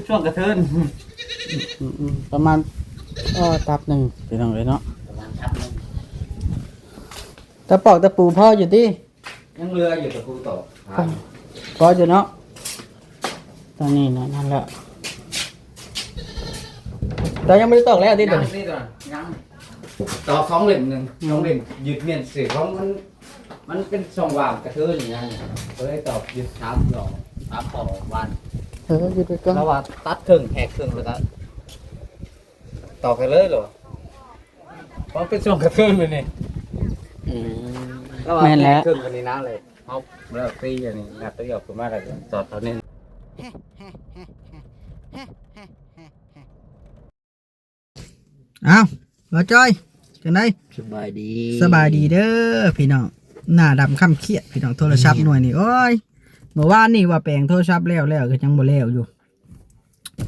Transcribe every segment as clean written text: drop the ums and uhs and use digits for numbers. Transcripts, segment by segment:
ช่วงกระเทินประมาณตับหนึ่งพี่น้องเลยเนาะประมาณทับนึงตะปอกตะปูพ่ออยู่ที่ยังเรืออยู่ตะปูต่อพ่ออยู่เนาะตอนนี้นะนั่นแหละแต่ยังไม่ได้ตอกแล้วที่ตัวนี้ยังต่อสองเหลี่ยมหนึ่งสองเหลี่ยมหยุดเมียนเสียของมันเป็นช่องว่างกระเทินอย่างเงี้ยก็เลยตอบหยุดถามต่อวันหยุดไปก่อนแล้วว่าตัดครึ่งแหกครึ่งแล้วก็ต่อกันเลยเหรอเพราะเป็นช่วงกระเทินเลยนี่แม่นแล้วครึ่งกันนี้นะเลยเอาแล้วตีอย่างนี้นัดตัวหยอกขึ้นมาเลยจอดตอนนี้อ้าวบ่จ้อยจังได๋สบายดีเด้อพี่น้องหน้าดำค่ำเครียดพี่น้องโทรศัพท์หน่วยนี่โอ้ยเมื่อวานนี่ว่าแปลงโทรศัพท์แล้วก็ยังบ่แล้วอยู่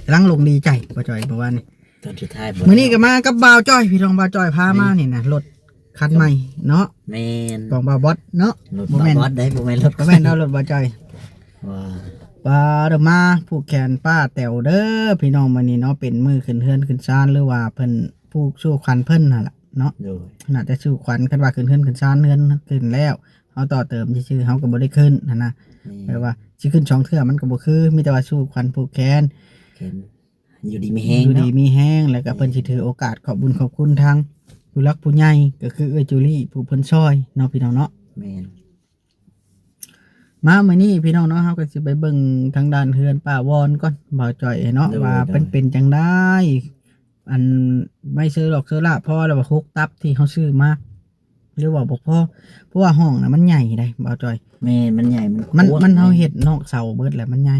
กำลังลงดีใจบ่จ้อยเมื่อวานนี่ตอนสุดท้ายมื้อนี้ก็มากับบ่าวจ้อยพี่น้องบ่าวจ้อยพามานี่นะรถคันใหม่เนาะแม่นของบ่าวบอสเนาะบ่แม่นบอสได้บ่แม่นรถบ่แม่นเอารถบ่าวจ้อยว่าเด้อมาผูกแขนป้าแต๋วเด้อพี่น้องมื้อนี้เนาะเป็นมื้อขึ้นเฮือนขึ้นศาลหรือว่าเพิ่นผู้สู้ขวัญเพิ่นนั่นล่ะเนาะน่าจะสู้ขวัญคันว่าขึ้นเฮือนขึ้นศาลเฮือนขึ้นแล้วเฮาต่อเติมชื่อเฮาก็บ่ได้ขึ้นนะแปลว่าสิขึ้น2เทื่อมันก็บ่คือมีแต่ว่าสู้ขวัญผูกแขนอยู่ดีมีแห้งอยู่ดีมีแห้งแล้วก็เพิ่นสิถือโอกาสขอบบุญขอบคุณทางผู้รักผู้ใหญ่ก็คือเอ้ยจูลี่ผู้เพิ่นช่วยเนาะพี่น้องเนาะแม่นมามื้อนี้พี่น้องเนาะเฮาก็สิไปเบิ่งทางด้านเฮือนป้าวอนก่อนบ่าวจ้อยเนาะว่าเป็นจังได๋อันไม่ซื้อหรอกซื้อละพอแล้วว่าคุกตับที่เฮาซื้อมาหรือว่าบ่พอเพราะว่าห้องน่ะมันใหญ่ได้บ่าวจ้อยแม่มันใหญ่มันเฮาเฮ็ดนอกเสาเบิดแหละมันใหญ่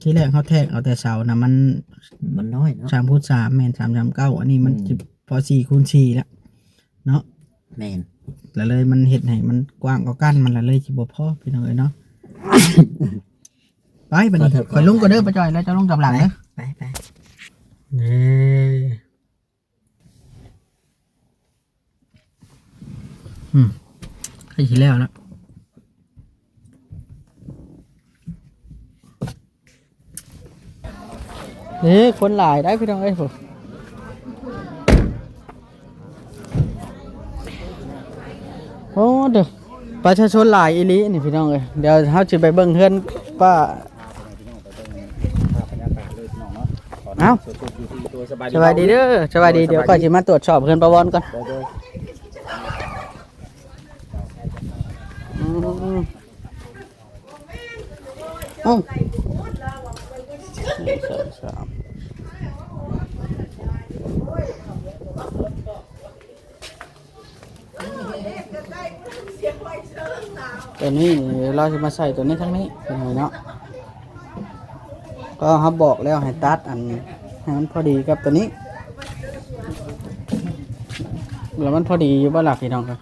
ที่แรกเฮาแทกเอาแต่เสาน่ะมันน้อยเนาะ3x3แม่น3x9อันนี้มันสิพอ4x4แล้วเนาะแม่นแล้วเลยมันเฮ็ดให้มันกว้างกว่ากันมันละเลยสิบ่พอพี่น้องเอ้ยเนาะไปบัดนี้ข่อยลงก่อนเด้อป้าจ้อยแล้วจะลงกับหลังเด้อไปนี่ให้สิแล้วนะคนหลายได้พี่น้องเอ้ยผมโอ้เด้อประชาชนหลายอีหลีนี่พี่น้องเอ้ยเดี๋ยวเฮาสิไปเบิ่งเฮือนป้าเอ้าสบายดีเด้อสบายดีเดี๋ยวก่อนสิมาตรวจสอบเฮือนประวรก่อนตัวนี้เราจะมาใส่ตัวนี้ทั้งนี้เนาะก็เขาบอกแล้วให้ตัดอันให้มันพอดีกับตัวนี้แล้วมันพอดีอยู่บ้านหลักพี่น้องครับ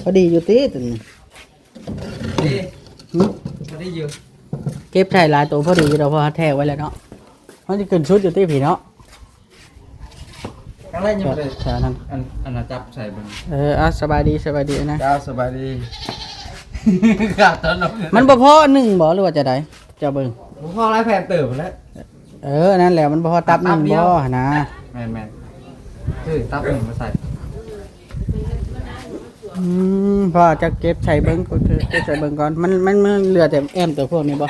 พอดีอยู่ตีตัวนี้พอดีอยู่เก็บใส่หลายตัวพอดีเราพอแทกไว้แล้วเนาะมันจะขึ้นชุดอยู่ตีผีเนาะครั้งแรกยังไม่ได้ใช่นั่นอันนั้นจับใส่บนสบายดีนะเจ้าสบายดีขาดตอนนั้นมันบ่พอหนึ่งบ่หรือว่าจะได้เจ้าเบิ่งบ่พอหลายแผ่นเติบแล้วนั่นแหละมันบ่พอตับหนึ่งบ่นะแม่นคือตับหนึ่งมาใส่พอจะเก็บใส่เบิ้งก็คือเก็บใส่เบิ้งก่อนมันเหลือแต่แอมตัวพวกนี้บ่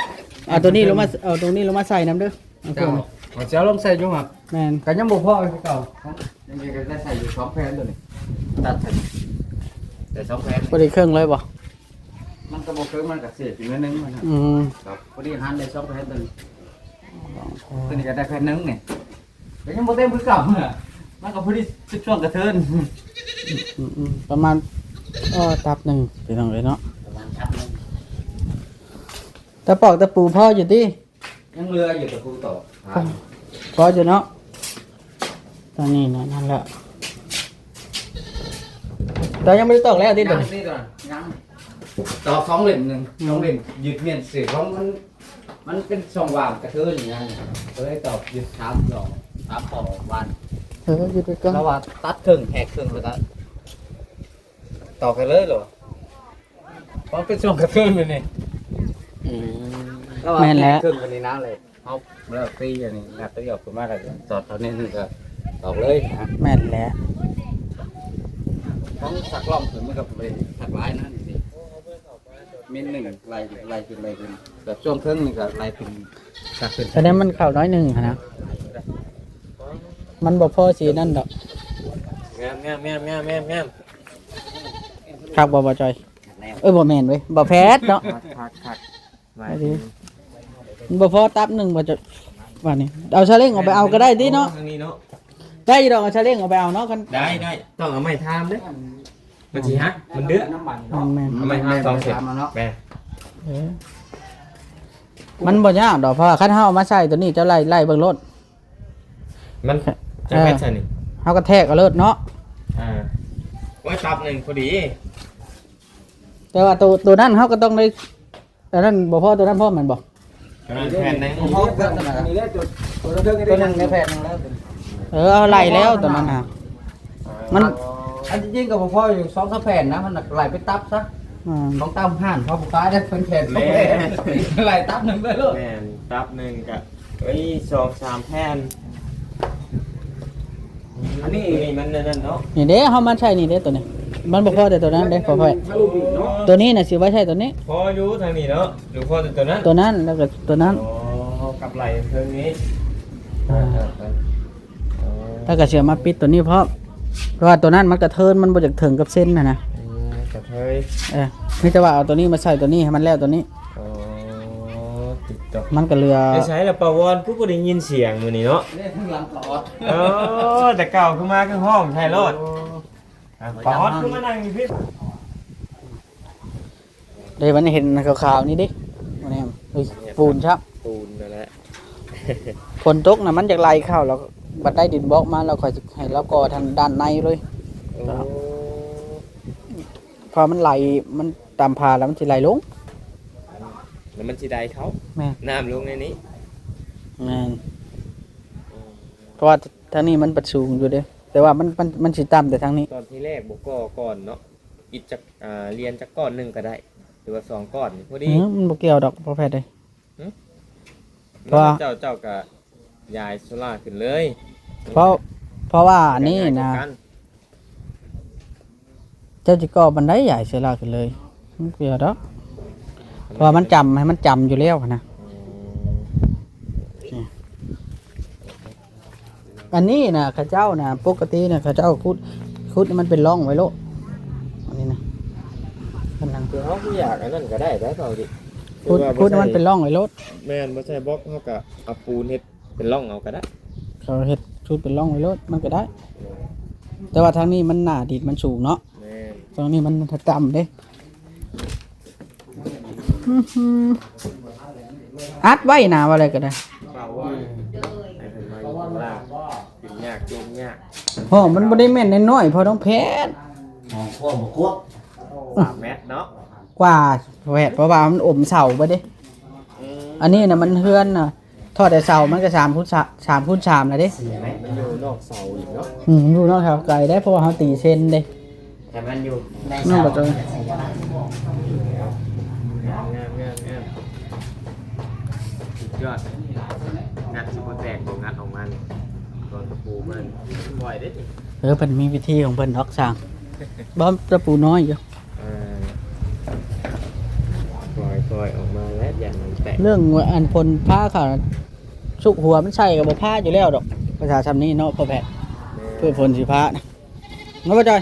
ตัวนี้ลงมาเอาตรงนี้ลงมาใส่น้ำเด้อเจ้าลงใส่ยุ่งครับแม่นกันยังบ่พอคือเก่ายังก็ได้ใส่อยู่2แผ่นตัวนี้ตัดใส่แต่2แผ่นพอดีเครื่องเลยบ่มันก็บ่เครื่องมันก็เสียอยู่นิดนึงมันครับพอดีหันได้2แผ่นตัวนี้ก็ได้แผ่นนึงนี่แต่ยังบ่เต็มคือเก่าน่ะมันก็พอดีช่วงกระเทินประมาณตับหนึ่งพี่น้องเลยเนาะประมาณทับนึงตะปอกตะปูพ่ออยู่ที่ยังเรืออยู่ตะปูต่อพ่ออยู่เนาะตอนนี้นะนั่นแหละแต่ยังไม่ได้ตอกแล้วที่ตัวยังต่อ2เหลี่ยมหนึ่ง2เหลี่ยมหยุดเมียนเสียของ มันเป็นช่องว่างกระเทือนอย่างนั้นเลยตอบยึดถามหรอกถามต่อวัน อยู่ไปก่อน แล้วว่าตัดครึ่งแหกครึ่งแล้วก็ต่อกันเลยเหรอเพราะเป็นช่วงกระเทือนเลยนี่แล้วว่าแหกครึ่งกันนี่นะเลยเอาเลิกตีอย่างนี้งัดตีออกไปมากเลยจอดตอนนี้นี่ก็ตอกเลยนะ แม่นแหละ ต้องสักล่องถึงมันกับเป็นสักลายนั่นสิมินหนึ่งลายขึ้นแบบช่วงครึ่งนี่ก็ลายเป็นสักขึ้น แสดงมันเข้าน้อยหนึงหั้นนะมันบ่พอสีนั่นดอก งามครับบ่จอยบ่แม่นเว้ยบ่แพทย์เนาะ คักไว้ ไปดิมันบ่พอตับหนึงบ่จะว่านี่เอาชาเล้งออกไปเอาก็ได้ติเนาะ ทางนี้เนาะ ได้อยู่ดอกเอาชาเล้งออกไปเอาเนาะกัน ได้ต้องเอาไม้ทามเด้อมันสิฮักมันเดือด น้ำมัน แม่น เอาไม้ทาม2เสร็จ เนาะ แม่ เออมันบ่ยากดอกเพราะว่าคันเฮาเอามาใส่ตัวนี้จะไล่เบิ่งรถ มันจะแม่นซั่นนี่ เฮาก็แทกเอาเลิศเนาะ ไว้ตับหนึงพอดี แต่ว่าตัวนั้นเฮาก็ต้องได้แต่นั้นบ่พอตัวนั้นพอแม่นบ่ แผ่นนึง เพราะเพื่อนนั่นน่ะนี่แหละตัวนึงในแผ่นนึงแล้ว เอาไล่แล้วตัวนั้นน่ะ มัน อันจริงๆกับพ่ออยู่2-3แผ่นนะมันไหลไปตับซะ ของตามห่านพอบุกตายได้เป็นแผ่น2แผ่นไหลตับนึงไปเลย แม่นตับหนึงกะไว้2-3แผ่น อันนี้ นี่มันนั่นเนาะ นี่เด้เฮามาใช้นี่เด้ตัวนี้ มันบ่พอแต่ตัวนั้นเด้พอตัวนี้น่ะสิไว้ใช้ตัวนี้ พออยู่ทางนี้เนาะหรือพอแต่ตัวนั้น ตัวนั้นแล้วก็ตัวนั้น กับไหลเทิงนี้ ถ้าก็เสียมาปิดตัวนี้เพราะว่าตัวนั้นมันกระเทินมันบ่จักถึงกับเส้นนะ กระเทย มีแต่ว่าเอาตัวนี้มาใส่ตัวนี้ให้มันแล้วตัวนี้ ติดต่อ มันก็เหลือ ใช้แล้วปาวอนผู้บ่ได้ยินเสียงมื้อนี้เนาะ นี่ทั้งหลังตอด แต่เก่าขึ้นมาคือห้องไทยรถปาวอนขึ้นมานั่งอยู่พี่ เดี๋ยววันนี้เห็นขาวๆนี่ดิวันนี้ปูนครับ ปูนนั่นแหละ ฝนตกน่ะมันจะไหลเข้าแล้วบัดได้ดินบล็อกมาเราค่อยสิให้เราก่อทางด้านในเลยพอมันไหลมันตามพาแล้วมันสิไหลลง แล้วมันสิได้เขา แม่ น้ำลงในนี้ แม่นเพราะว่าทางนี้มันปัดสูงอยู่เด้แต่ว่ามันสิต่ำแต่ทางนี้ ตอนที่แรกบ่ก่อนเนาะอีกจักเรียนจักก้อนหนึงก็ได้หรือว่า2ก้อนพอดี มันบ่เกี่ยวดอกบ่แพ้เลย เพ เพ ราะ ราะ ว่า เจ้าก็ยายโซล่าขึ้นเลย เพราะว่าอันนี้นะเจ้าจิก่อบันไดใหญ่เสียลาขึ้นเลยมันเกี่ยวดอกเพราะว่ามันจำให้มันจำอยู่แล้วนะอันนี้นะข้าเจ้านะปกตินะข้าเจ้าคุดมันเป็นร่องไว้โลอันนี้นะกำลัง คือเขาคืออยากอันนั้นก็ได้แล้วเอาดิ คุดมันเป็นร่องไว้โล แม่นบ่ใช่บล็อกเขาก็เอาปูนเฮ็ดเป็นร่องเอาก็ได้ เขาเห็ดชุดเป็นร่องไว้โลมันก็ได้ แต่ว่าทางนี้มันหนาดิดมันสูงเนาะ แม่น ตรงนี้มันต่ำเด้อัดไว้หนาว่าอะไรก็ได้ เปล่าว่าให้เพิ่นมาอยู่ข้างล่างกินยากจมยาก ห้องมันบ่ได้แม่นน้อยๆเพอต้องแพทย์ 3 เมตรเนาะ กว่าแพทย์เพราะว่ามันอมเสาไปเด้อันนี้น่ะมันเฮือนน่ะทอดแต่เสามันก็3 คูณ 3 คูณ 3นะเด้ มันอยู่นอกเสาอีกเนาะ อยู่เนาะครับไกลได้เพราะว่าเฮาตีเส้นเด้ แต่มันอยู่ใน น้องบ่จอย งามสุดยอดงัดสิบ่แตกบ่งัดออกมานี่ตอนตะปูมันปล่อยได้นี่ เพิ่นมีวิธีของเพิ่นดอกสร้างบ่ตะปูน้อยอยู่ ปล่อยออกมาแล้วอย่างมันแตก เรื่องว่าอันพลผ้าเขาน่ะสุกหัวมันใส่ก็บ่ผ้าอยู่แล้วดอกประชาชนนี้เนาะพ่อแพทย์เพื่อพลสิผ้านะเนาะบ่จอย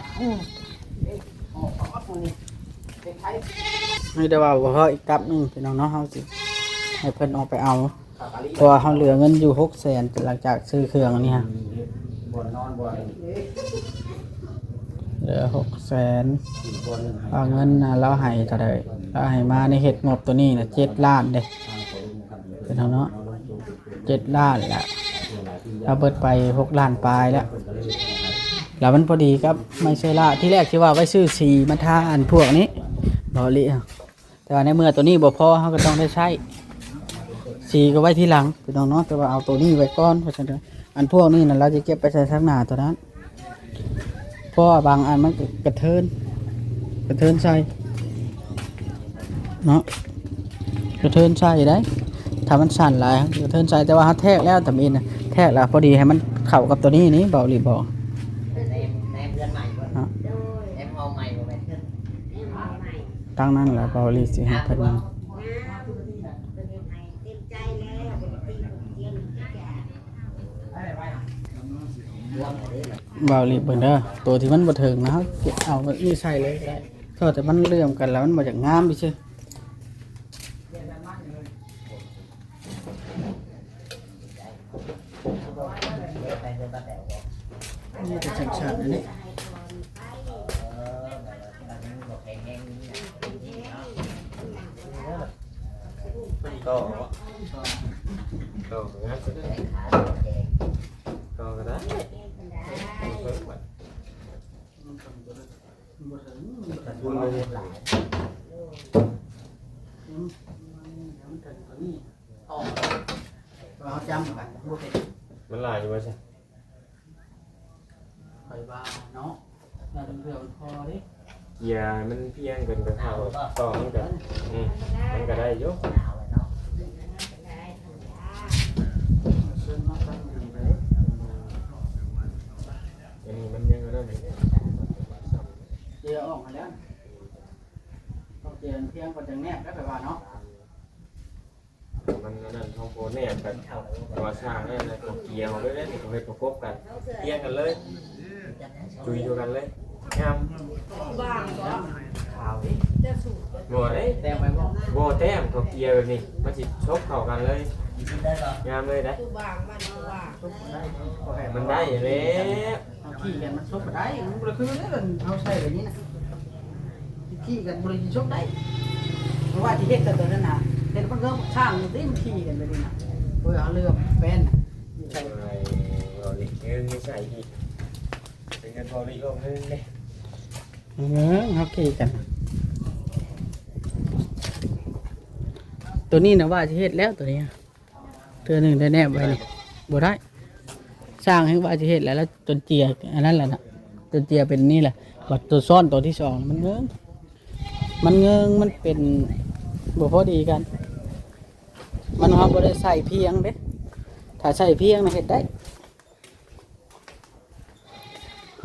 นี่แต่ว่าบ่พออีกกับหนึงพี่น้องเนาะเฮาสิให้เพิ่นออกไปเอาเพราะว่าเฮาเหลือเงินอยู่ 600,000 หลังจากซื้อเครื่องอันนี้ฮะ บ่นอนบ่ เหลือ 600,000เอาเงินน่ะเราให้เท่าใดเราให้มาในเฮ็ดงบตัวนี้น่ะ7 ล้านเด้พี่น้องเนาะ7 ล้านแหละเราเบิดไป6 ล้านปลายแล้วแล้วมันพอดีครับไม่ใช่ละที่แรกที่ว่าไว้ซื้อสีมาทาอันพวกนี้บอลิแต่ว่าในเมื่อตัวนี้บ่พอเขาก็ต้องได้ใช้ สีก็ไว้ที่หลังพี่น้องเนาะแต่ว่าเอาตัวนี้ไว้ก่อนเพราะฉะนั้นอันพวกนี้น่ะเราจะเก็บไปใส่ข้างหน้าตัวนั้นเพราะว่าบางอันมันก็กระเทินใส่เนาะกระเทินใส่ได้ถ้ามันสั่นหลายกระเทินใส่แต่ว่าแทกแล้วทำอินนะแทกแล้วพอดีให้มันเข้ากับตัวนี้นี่เบาหลีบอก แนมเรือนใหม่บ่แนมเอาใหม่บ่แม่นเพิ่น ตั้งนั่นแหละเบาหลีสิให้เพิ่นเบาหลีเบิ่งเด้อตัวที่มันบ่ถึงนะเก็บเอานี่ใส่เลยก็ได้เท่าแต่มันเลื่อมกันแล้วมันบ่จากงามดิซื่อนี่จะชัดๆอันนี้ ก็งั้นก็ได้เราจำกันบ่เป็น มันหลายอยู่ว่าใช่ ข่อยว่าเนาะน่าจะเพื่อมันพอดิ เกียร์มันเพียงกันไปเท่าต่อมันกันมันก็ได้อยู่ เชิญมาตั้งอยู่เลย อันนี้มันยังก็ได้ เจียออกมาแล้วต้องเจียเพียงกว่าจังแนบแล้วไปว่าเนาะ มันนั่นท้องโพเนี่ยกันตัวสร้างเนี่ยนะตัวเกียร์เขาด้วยเนี่ยเขาไปประกบกันเพียงกันเลยจุยอยู่กันเลยงามขาวดิบัวเด้ แต่ไปบ่ บัวแต้มตัวเกียร์แบบนี้มันสิชกเข้ากันเลยงามเลยนะมันได้อยู่แล้ว เอาขี้กันมันชกบ่ได้มันบ่คือได้มันเอาใส่แบบนี้นะขี้กันบ่ได้ชกได้เพราะว่าที่เฮ็ดกันตัวนั้นน่ะเฮ็ดมันก็ช่างมันติมันขี้กันไปนี่น่ะโดยเอาเรือแป้นใส่ เราดิเงินไม่ใส่อีกเป็นเงินพอรีโลกนึงเลย เฮาขี้กันตัวนี้น่ะว่าสิเฮ็ดแล้วตัวนี้เทื่อนึงได้แนบไว้นี่บ่ได้สร้างให้ว่าสิเฮ็ดแล้วจนเจียอันนั้นแหละน่ะจนเจียเป็นนี่แหละบัดตัวซ้อนตัวที่สองมันเงิงมันเป็นบ่พอดีกันมันเฮาบ่ได้ใส่เพียงเด้ถ้าใส่เพียงน่ะเฮ็ดได้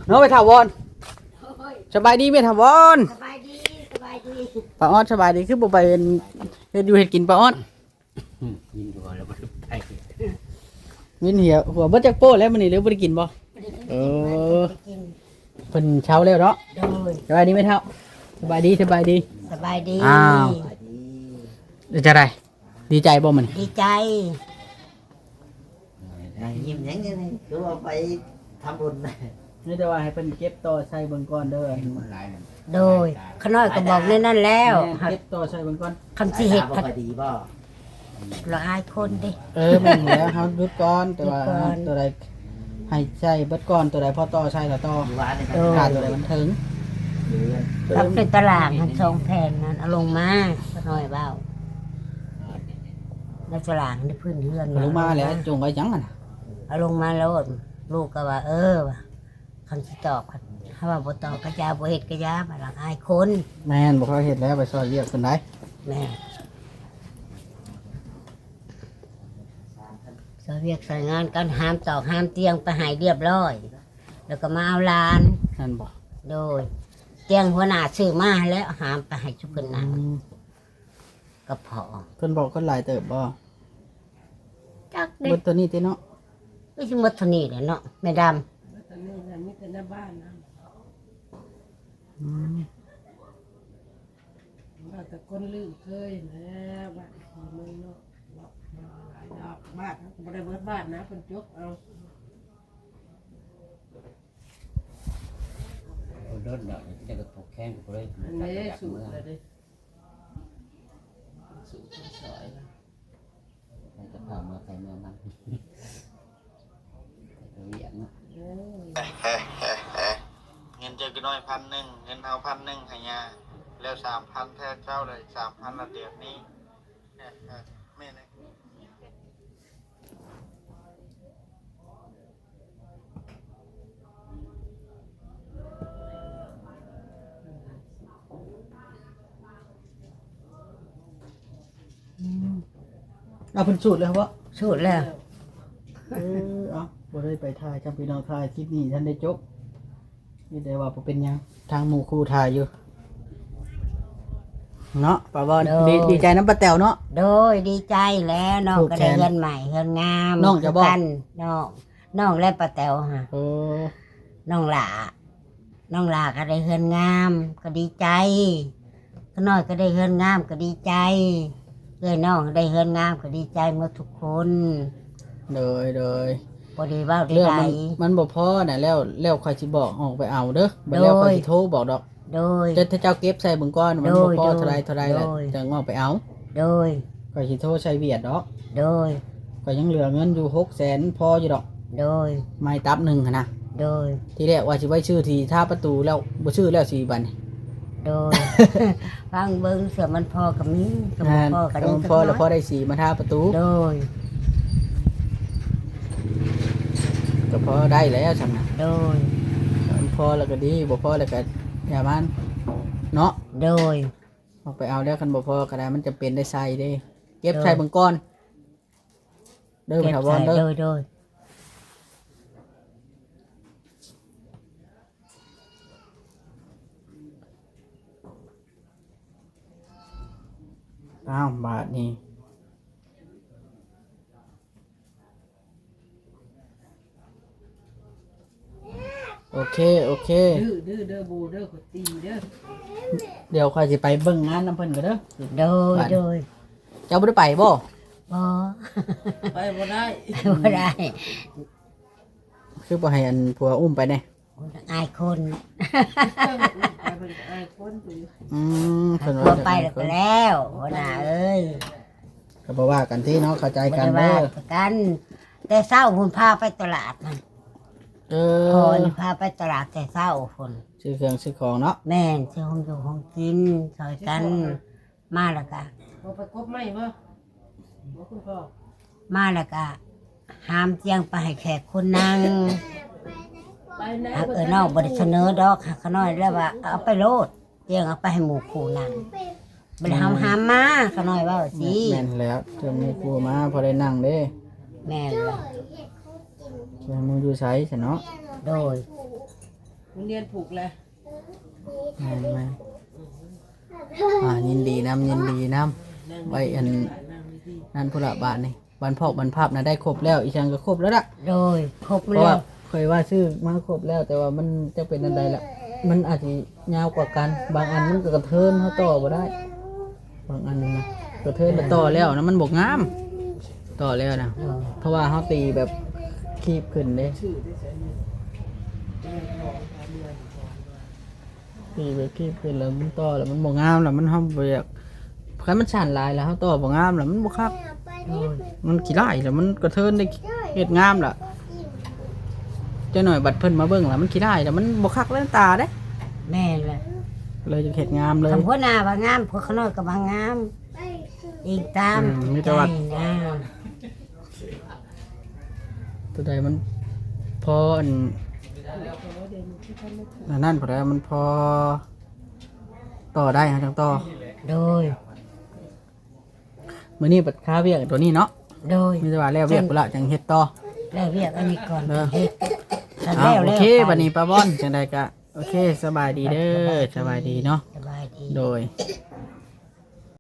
เนาะไปถาวรสบายดีไหมถาวร สบายดีสบายดี ป้าออดสบายดีคือบ่ไปเฮ็ดอยู่เฮ็ดกินป้าออด ยินดีบ่แล้วบ่ได้ วินเหี่ยวหัวเบิดจักโป้แล้วมื้อนี้เหลือบ่ได้กินบ่เออ กิน เพิ่นเช้าแล้วเนาะ โดย สบายดีไหมเท่าสบายดี สบายดี อ้าวเดี๋ยวจะได้ดีใจบ่มื้อนี้ ดีใจ ยิ้มหยังนี่คือว่าไปทำบุญ นี่แต่ว่าให้เพิ่นเก็บต่อใส่เบิ่งก่อนเด้อ โดยขน้อยก็บอกในนั้นแล้ว แม่นเก็บต่อใส่เบิ่งก่อน คำสิเห็ด บ่ ผัด ค่อยดีบ่ ละอายคนดิ แม่นแล้วเฮาหยุดก่อนแต่ว่า หยุดก่อน ตัวใดให้ใช้เบิดก่อนตัวใดพอต่อใช้แล้วต่อ อยู่ว่าใน ขาดตัวใดมันถึง อยู่ ทำเป็นตารางทั้งสองแผ่นนั้นเอาลงมาขน้อยเบ้าในตารางในพื้นเรือน ลงมาแล้วจงไว้จังอะน่ะ เอาลงมาแล้วลูกก็ว่าว่ะคำสิตอบครับถ้าว่าบ่ตอบก็จะบ่เฮ็ดก็ยามาละอายคน แม่นบ่ค่อยเฮ็ดแล้วไปซอยเวียกเพิ่นได้ แม่สาวเวียกใส่งานกันห้ามตอกห้ามเตียงไปใหายเรียบร้อย แล้วก็มาเอาหลาน นั่นบ่ โดยเตียงหัวหน้าซื้อมาให้แล้วห้ามไปให้ชุกคนนั้นก็พอ เพิ่นบอกคนหลายเติบบ่ จักเด็ เบิ ก ดตัวนี้ติเนาะ ไม่ใช่หมดเท่านี้แหละเนาะแม่ด ว่าแต่คนลืมเคยนะบ้านขี่มือเนาะหลายดอกบ้านนะบ่ได้เบิดบ้านนะคนจกเอา รถดอกจะก็ตกแข้งก็เลย อันนี้สูตรเลยดิสูตรคนสอยนะ จะพามาใส่เมืองมันเวียนเนาะ เงินเจอกี่น้อย1,000เงินเอา1,000ให้ยาแล้ว3,000แท้เจ้าเลย3,000ละเดือนนี้แม่นะ เอาเพิ่นสูตรแล้วบ่ สูตรแล้ว เอาบ่ได้ไปถ่ายจำพี่น้องถ่ายคลิปนี้ท่านได้จบนี่แต่ว่าบ่เป็นหยังทางหมู่ครูถ่ายอยู่เนาะป้าบอลดีใจน้ำป้าแต๋วเนาะ โดยดีใจแล้วน้อง ผูก ก็ แข ได้ น เฮือนใหม่เฮือนงาม น้องจะบอก กันน้องและป้าแต๋วฮะ โอ้ น้องหลาก็ได้เฮือนงามก็ดีใจก็น้อยก็ได้เฮือนงามก็ดีใจเอ้ยน้องได้เฮือนงามก็ดีใจหมดทุกคน โดย พอดีว่าดี เรื่อง ใจ มันบ่พอน่ะแล้วค่อยสิบอกออกไปเอาเด้อบัดแล้วค่อยสิโทรบอกดอก โดย ถ้าเจ้าเก็บใส่เบิ่งก่อนมันบ่พอ โดย เท่าไรแล้ว โดย จังออกไปเอา โดย ค่อยสิโทรใช้เวียดดอก โดย ก็ยังเหลือเงินอยู่600,000พออยู่ดอก โดย ไม่ตับหนึงหันนะ โดย ทีแรกว่าสิไว้ชื่อที่ท่าประตูแล้วบ่ชื่อแล้ว4บัดนี้ โดย ฟังเบิ้งเสือมันพอกับนี้กับ นั่น พอกับ ก็ นี้ มันพอแล้วพอได้สีมาท่าประตู โดย ก็พอได้แล้วซั่นน่ะ โดย มันพอแล้วก็ดีบ่พอแล้วก็อย่ามันเนาะ โดย ออกไปเอาแล้วคันบ่พอก็ได้มันจะเป็นได้ใส่เด้ เก็บใส่เบิ่งก่อนเด้อ เก็บ ถาว ใส่ รเด้อ โดย อ้าวบาทนี้โอเค ดื้อเด้อบูเด้อขดตีเด้อ เดี๋ยวค่อยสิไปเบิ่งงานน้ำเพิ่นก็เด้อ โดย โดย เจ้าบ่ได้ไปบ่ บ่ ไปบ่ได้ บ่ได้ คือบ่ให้อันผัวอุ้มไปแน่ อายคน ไปเป็นไอ้คนตัว เพิ่น บ่ ว่า ไปแล้วก็แล้วหัวหน้าเอ้ย ก็บ่ว่ากันที่เนาะเข้าใจ บ่ กัน ได้ เด้ ว่า อ กัน แต่เช้าพุ่นพาไปตลาดนั่น เอ พอ อ นี่พาไปตลาดแต่เช้าพุ่น ซื้อเครื่องซื้อของเนาะ แม่นซื้อของอยู่ของกินซอยกัน มาแล้วก็ บ่ไปกบไม่บ่บ่คุณพ่อ มาแล้วก็หามเตียงไปให้แขกคนนั่ง ไปไหน หากน้องบริเสนอดอกหากเขาน้อยแล้วว่าเอาไปโลดเตียงเอาไปให้หมู่คู่นั่งบริหามมาเขาน้อยว่าสิ แม่นแล้วเจะมีครูมาพอได้นั่งเด้ แม่นล่ะ เจะมึงอยู่ไสซะเนาะ โดย โรงเรียนผูกแล้ว แม่นยินดีนํไว้อันนั่นพุ่นละบาทนี่วันพอกวันภาพน่ะได้ครบแล้วอีจังก็ครบแล้วล่ะ โดยครบ เพราะ แล้ ว่าว เคยว่าชื่อมาครบแล้วแต่ว่ามันจะเป็นอันใดละมันอาจจะยาวกว่ากัน บางอันมันก็กระเทินเขาต่อบ่ได้ บางอันนะกระเทินมาต่อแล้วนะมันบกงามต่อแล้วนะเพราะว่าเขาตีแบบคีบขึ้นเด้ตีแบบคีบขึ้นแล้วมันต่อแล้วมันบกงามแล้วมันเขาแบบคันมันสั่นลายแล้วเขาต่อบกงามแล้วมันบกคัก โดย มันกี่ไร่แล้วมันกระเทินได้เฮ็ดงามล่ะเจ้าหน่อยบัดเพิ่นมาเบิ่งล่ะมันขี้ได้แต่มันบ่คักเล่นตาเด้ แม่นล่ะ เลยจะเฮ็ดงามเลย คำพูดหน้าว่างามพวกเขาน้อยก็ว่างามอีกตาม มีแต่ว่า ใจนะ ตัวใดมันพออันนั่นพอได้มันพอต่อได้ฮะจังต่อ โดย มื้อนี้ปัดค้าเวียกตัวนี้เนาะ โดย มีแต่ว่าแล้วเวียกพุ่นละจังเฮ็ดต่อ แล้วเรียกอันนี้ก่อน เด้อ เฮ็ดคัน อ้า แล้ว ว โอ แล้ว เค ไป บัดนี้ป้าบอนจังได๋ก็โอเคสบายดีเด้อสบายดีเนาะ สบายดี โดย โ